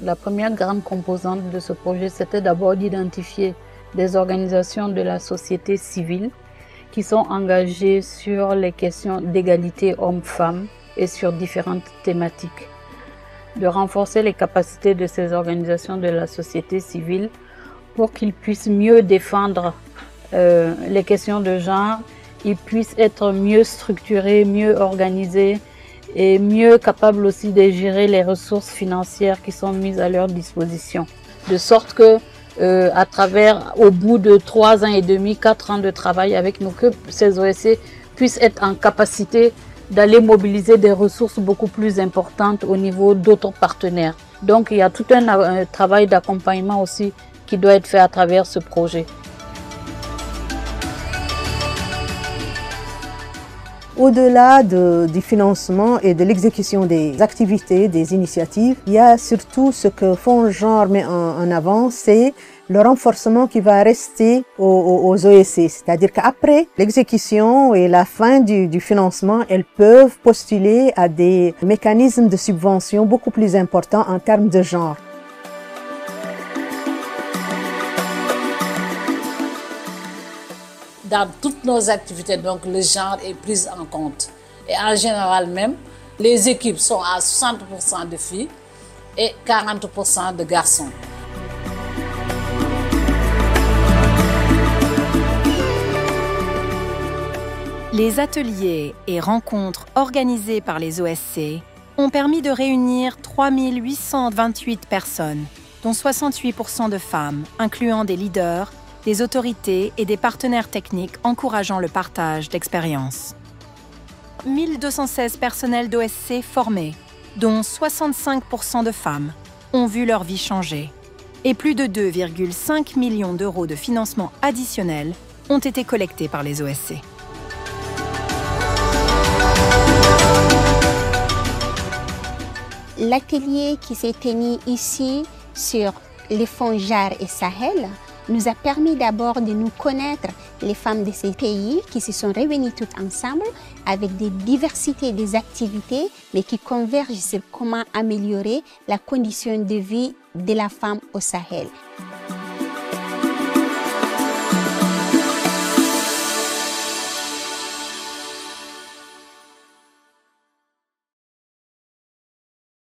La première grande composante de ce projet, c'était d'abord d'identifier des organisations de la société civile qui sont engagées sur les questions d'égalité hommes-femmes et sur différentes thématiques. De renforcer les capacités de ces organisations de la société civile pour qu'ils puissent mieux défendre les questions de genre, ils puissent être mieux structurés, mieux organisés et mieux capables aussi de gérer les ressources financières qui sont mises à leur disposition. De sorte que, au bout de 3 ans et demi, 4 ans de travail avec nous, que ces OSC puissent être en capacité d'aller mobiliser des ressources beaucoup plus importantes au niveau d'autres partenaires. Donc il y a tout un travail d'accompagnement aussi qui doit être fait à travers ce projet. Au-delà du financement et de l'exécution des activités, des initiatives, il y a surtout ce que Fonds Genre met en avant, c'est le renforcement qui va rester aux OSC. C'est-à-dire qu'après l'exécution et la fin du financement, elles peuvent postuler à des mécanismes de subvention beaucoup plus importants en termes de genre. Dans toutes nos activités, donc, le genre est pris en compte. Et en général même, les équipes sont à 60% de filles et 40% de garçons. Les ateliers et rencontres organisés par les OSC ont permis de réunir 3 828 personnes, dont 68% de femmes, incluant des leaders, des autorités et des partenaires techniques encourageant le partage d'expériences. 1216 personnels d'OSC formés, dont 65% de femmes, ont vu leur vie changer. Et plus de 2,5 millions d'euros de financement additionnel ont été collectés par les OSC. L'atelier qui s'est tenu ici sur les fonds JAR et Sahel nous a permis d'abord de nous connaître les femmes de ces pays qui se sont réunies toutes ensemble avec des diversités des activités, mais qui convergent sur comment améliorer la condition de vie de la femme au Sahel.